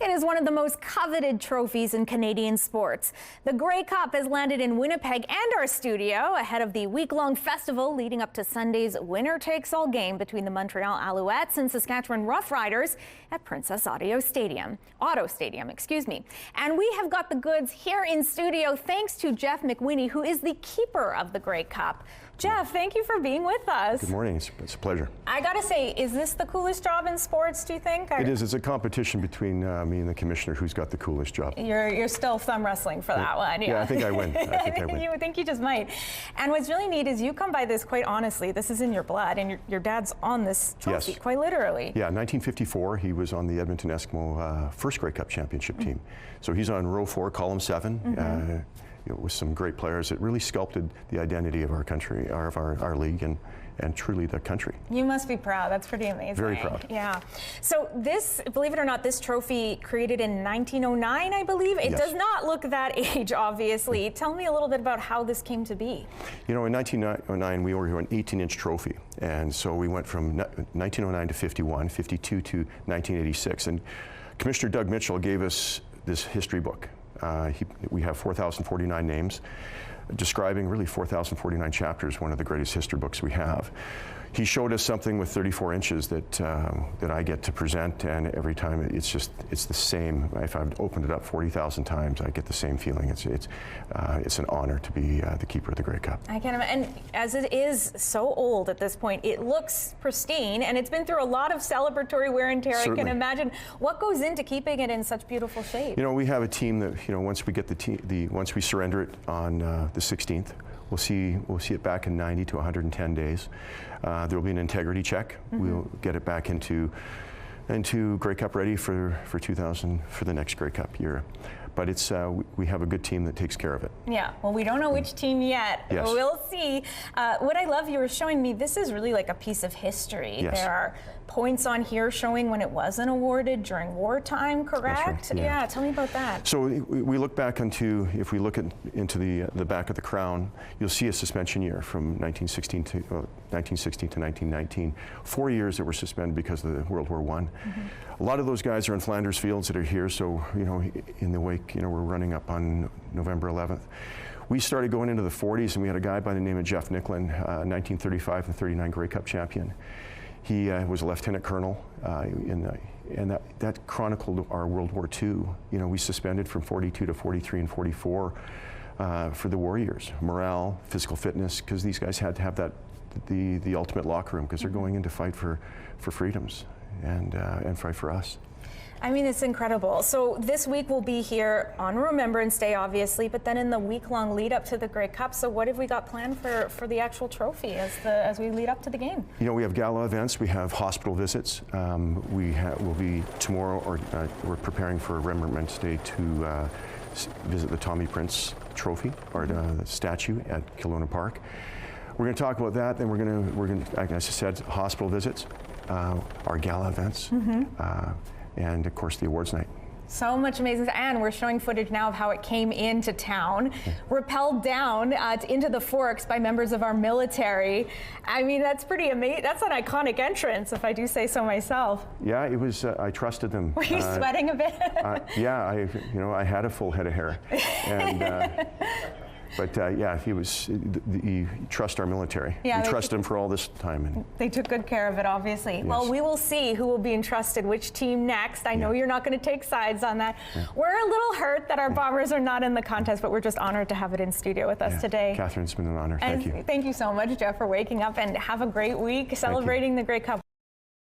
It is one of the most coveted trophies in Canadian sports. The Grey Cup has landed in Winnipeg and our studio ahead of the week-long festival leading up to Sunday's winner-takes-all game between the Montreal Alouettes and Saskatchewan Roughriders at Princess Auto Stadium. And we have got the goods here in studio thanks to Jeff McWhinney, who is the keeper of the Grey Cup. Jeff, thank you for being with us. Good morning. It's a pleasure. I gotta say, is this the coolest job in sports, do you think? It is. It's a competition between me and the commissioner who's got the coolest job. You're still thumb wrestling for that one. Yeah, I think I win. You think you just might. And what's really neat is you come by this quite honestly. This is in your blood, and your dad's on this trophy, yes, quite literally. Yeah, 1954, he was on the Edmonton Eskimo first Grey Cup championship team. So he's on row 4, column 7. With some great players. It really sculpted the identity of our country, of our league, and truly the country. You must be proud. That's pretty amazing. Very proud. Yeah. So this, believe it or not, this trophy created in 1909, I believe. It does not look that age, obviously. Tell me a little bit about how this came to be. You know, in 1909, we were an 18-inch trophy. And so we went from 1909 to 51, 52 to 1986. And Commissioner Doug Mitchell gave us this history book. We have 4,049 names, describing really 4,049 chapters, one of the greatest history books we have. He showed us something with 34 inches that I get to present, and every time it's the same. If I've opened it up 40,000 times, I get the same feeling. It's an honor to be the keeper of the Grey Cup. I can imagine, and as it is so old at this point, it looks pristine, and it's been through a lot of celebratory wear and tear. Certainly. I can imagine what goes into keeping it in such beautiful shape. You know, we have a team that, once we get once we surrender it on the 16th. We'll see it back in 90 to 110 days. There will be an integrity check. We'll get it back into Grey Cup ready for the next Grey Cup year. But it's we have a good team that takes care of it. Yeah, well, we don't know which team yet. Yes. We'll see. What I love, you were showing me, this is really like a piece of history. Yes. There are points on here showing when it wasn't awarded during wartime, correct? Right, yeah. Tell me about that. So we look back if we look into the back of the crown, you'll see a suspension year from 1916 to 1919. 4 years that were suspended because of the World War I. A lot of those guys are in Flanders Fields that are here, so in the wake, we're running up on November 11th. We started going into the 40s, and we had a guy by the name of Jeff Nicklin, 1935 and 39 Grey Cup champion. He was a lieutenant colonel, and that chronicled our World War II. We suspended from 42 to 43 and 44 for the war years. Morale, physical fitness, because these guys had to have the ultimate locker room, because they're going in to fight for freedoms and fight for us. I mean, it's incredible. So this week we'll be here on Remembrance Day, obviously, but then in the week-long lead up to the Grey Cup. So what have we got planned for the actual trophy as we lead up to the game? We have gala events. We have hospital visits. We'll be tomorrow, or we're preparing for Remembrance Day to visit the Tommy Prince Trophy, or the statue at Kelowna Park. We're going to talk about that. Then we're going to, like I said, hospital visits, our gala events. And of course the awards night. So much amazing, and we're showing footage now of how it came into town, rappelled down into the Forks by members of our military. I mean, that's pretty amazing. That's an iconic entrance, if I do say so myself. Yeah, it was. I trusted them. Were you sweating a bit? Yeah, I had a full head of hair, and. But yeah, you trust our military. Yeah, we trust them for all this time. And they took good care of it, obviously. Yes. Well, we will see who will be entrusted which team next. I know you're not going to take sides on that. Yeah. We're a little hurt that our Bombers are not in the contest, but we're just honored to have it in studio with us today. Catherine, it's been an honor. Thank you. Thank you so much, Jeff, for waking up, and have a great week celebrating the Grey Cup.